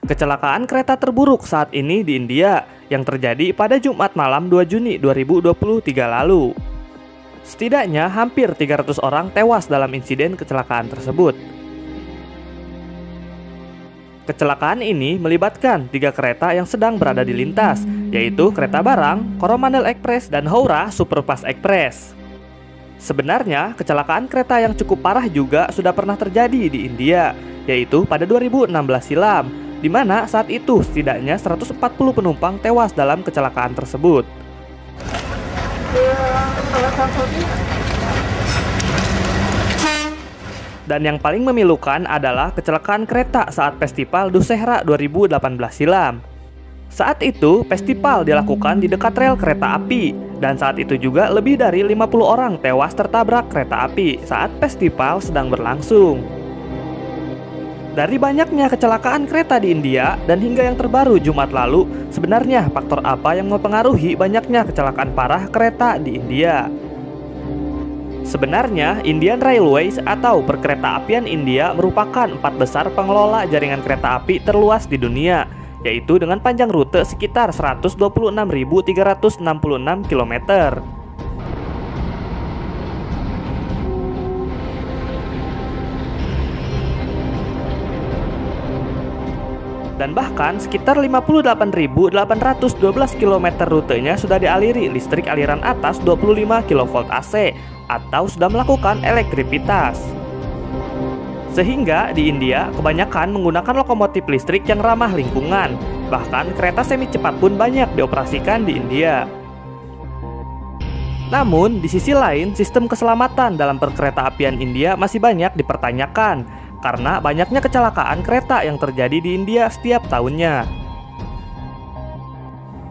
Kecelakaan kereta terburuk saat ini di India yang terjadi pada Jumat malam 2 Juni 2023 lalu. Setidaknya hampir 300 orang tewas dalam insiden kecelakaan tersebut. Kecelakaan ini melibatkan 3 kereta yang sedang berada di lintas, yaitu kereta barang, Coromandel Express, dan Howrah Superfast Express. Sebenarnya, kecelakaan kereta yang cukup parah juga sudah pernah terjadi di India, yaitu pada 2016 silam, di mana saat itu setidaknya 140 penumpang tewas dalam kecelakaan tersebut. Dan yang paling memilukan adalah kecelakaan kereta saat Festival Dussehra 2018 silam. Saat itu, festival dilakukan di dekat rel kereta api, dan saat itu juga lebih dari 50 orang tewas tertabrak kereta api saat festival sedang berlangsung. Dari banyaknya kecelakaan kereta di India dan hingga yang terbaru Jumat lalu, sebenarnya faktor apa yang mempengaruhi banyaknya kecelakaan parah kereta di India? Sebenarnya, Indian Railways atau Perkeretaapian India merupakan 4 besar pengelola jaringan kereta api terluas di dunia, yaitu dengan panjang rute sekitar 126.366 km. Dan bahkan sekitar 58.812 km rutenya sudah dialiri listrik aliran atas 25 kV AC atau sudah melakukan elektrifitas. Sehingga di India kebanyakan menggunakan lokomotif listrik yang ramah lingkungan. Bahkan kereta semi cepat pun banyak dioperasikan di India. Namun di sisi lain, sistem keselamatan dalam perkeretaapian India masih banyak dipertanyakan karena banyaknya kecelakaan kereta yang terjadi di India setiap tahunnya.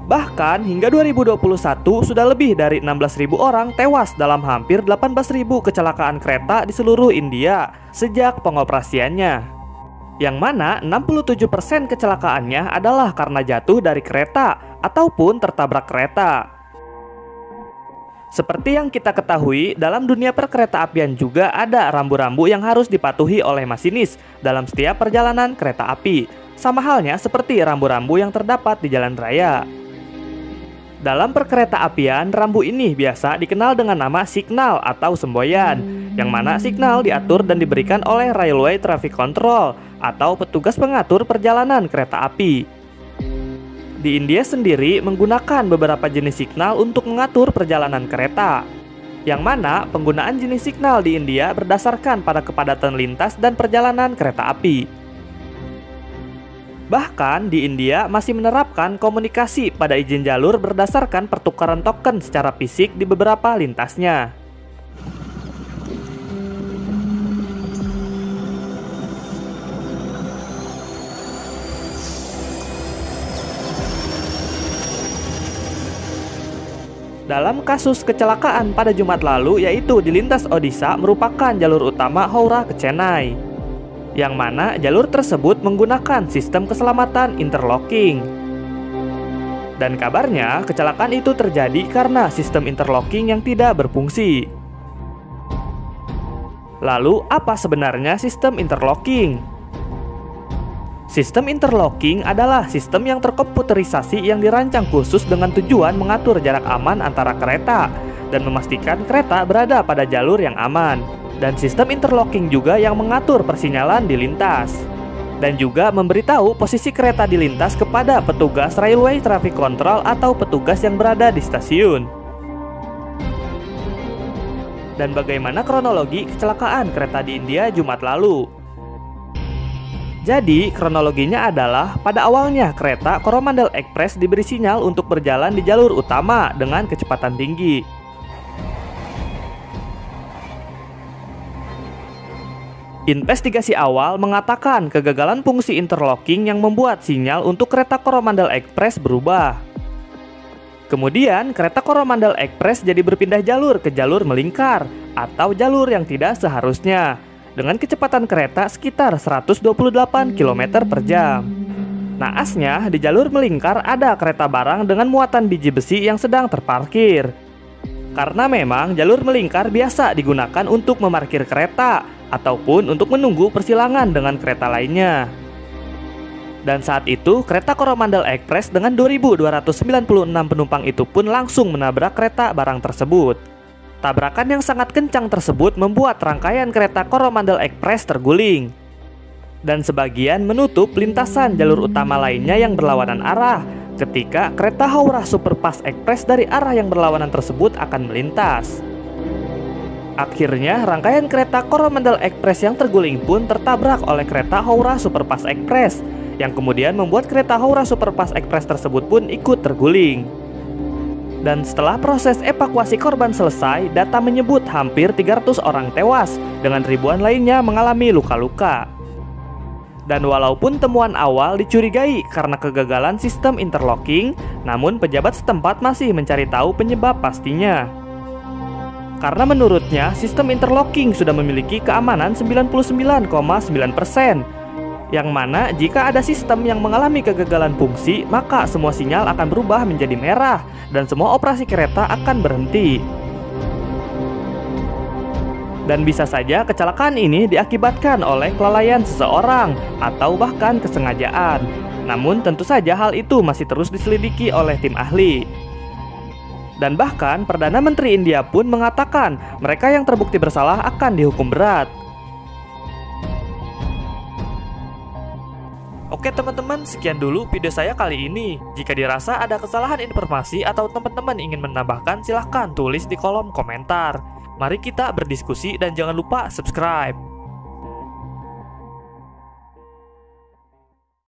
Bahkan hingga 2021 sudah lebih dari 16.000 orang tewas dalam hampir 18.000 kecelakaan kereta di seluruh India sejak pengoperasiannya. Yang mana 67% kecelakaannya adalah karena jatuh dari kereta ataupun tertabrak kereta. Seperti yang kita ketahui, dalam dunia perkeretaapian juga ada rambu-rambu yang harus dipatuhi oleh masinis dalam setiap perjalanan kereta api. Sama halnya seperti rambu-rambu yang terdapat di jalan raya. Dalam perkeretaapian, rambu ini biasa dikenal dengan nama signal atau semboyan, yang mana signal diatur dan diberikan oleh Railway Traffic Control atau petugas pengatur perjalanan kereta api. Di India sendiri menggunakan beberapa jenis signal untuk mengatur perjalanan kereta, yang mana penggunaan jenis signal di India berdasarkan pada kepadatan lintas dan perjalanan kereta api. Bahkan di India masih menerapkan komunikasi pada izin jalur berdasarkan pertukaran token secara fisik di beberapa lintasnya. Dalam kasus kecelakaan pada Jumat lalu, yaitu di lintas Odisha, merupakan jalur utama Howrah ke Chennai, yang mana jalur tersebut menggunakan sistem keselamatan interlocking. Dan kabarnya kecelakaan itu terjadi karena sistem interlocking yang tidak berfungsi. Lalu apa sebenarnya sistem interlocking? Sistem interlocking adalah sistem yang terkomputerisasi yang dirancang khusus dengan tujuan mengatur jarak aman antara kereta dan memastikan kereta berada pada jalur yang aman. Dan sistem interlocking juga yang mengatur persinyalan di lintas dan juga memberitahu posisi kereta di lintas kepada petugas Railway Traffic Control atau petugas yang berada di stasiun. Dan bagaimana kronologi kecelakaan kereta di India Jumat lalu? Jadi kronologinya adalah pada awalnya kereta Coromandel Express diberi sinyal untuk berjalan di jalur utama dengan kecepatan tinggi. Investigasi awal mengatakan kegagalan fungsi interlocking yang membuat sinyal untuk kereta Coromandel Express berubah. Kemudian kereta Coromandel Express jadi berpindah jalur ke jalur melingkar atau jalur yang tidak seharusnya dengan kecepatan kereta sekitar 128 km per jam. Naasnya di jalur melingkar ada kereta barang dengan muatan biji besi yang sedang terparkir. Karena memang jalur melingkar biasa digunakan untuk memarkir kereta ataupun untuk menunggu persilangan dengan kereta lainnya. Dan saat itu, kereta Coromandel Express dengan 2.296 penumpang itu pun langsung menabrak kereta barang tersebut. Tabrakan yang sangat kencang tersebut membuat rangkaian kereta Coromandel Express terguling. Dan sebagian menutup lintasan jalur utama lainnya yang berlawanan arah ketika kereta Howrah Superfast Express dari arah yang berlawanan tersebut akan melintas. Akhirnya, rangkaian kereta Coromandel Express yang terguling pun tertabrak oleh kereta Howrah Superfast Express, yang kemudian membuat kereta Howrah Superfast Express tersebut pun ikut terguling. Dan setelah proses evakuasi korban selesai, data menyebut hampir 300 orang tewas, dengan ribuan lainnya mengalami luka-luka. Dan walaupun temuan awal dicurigai karena kegagalan sistem interlocking, namun pejabat setempat masih mencari tahu penyebab pastinya. Karena menurutnya, sistem interlocking sudah memiliki keamanan 99,9%, yang mana jika ada sistem yang mengalami kegagalan fungsi, maka semua sinyal akan berubah menjadi merah, dan semua operasi kereta akan berhenti. Dan bisa saja kecelakaan ini diakibatkan oleh kelalaian seseorang, atau bahkan kesengajaan. Namun tentu saja hal itu masih terus diselidiki oleh tim ahli. Dan bahkan Perdana Menteri India pun mengatakan mereka yang terbukti bersalah akan dihukum berat. Oke teman-teman, sekian dulu video saya kali ini. Jika dirasa ada kesalahan informasi atau teman-teman ingin menambahkan, silahkan tulis di kolom komentar. Mari kita berdiskusi dan jangan lupa subscribe.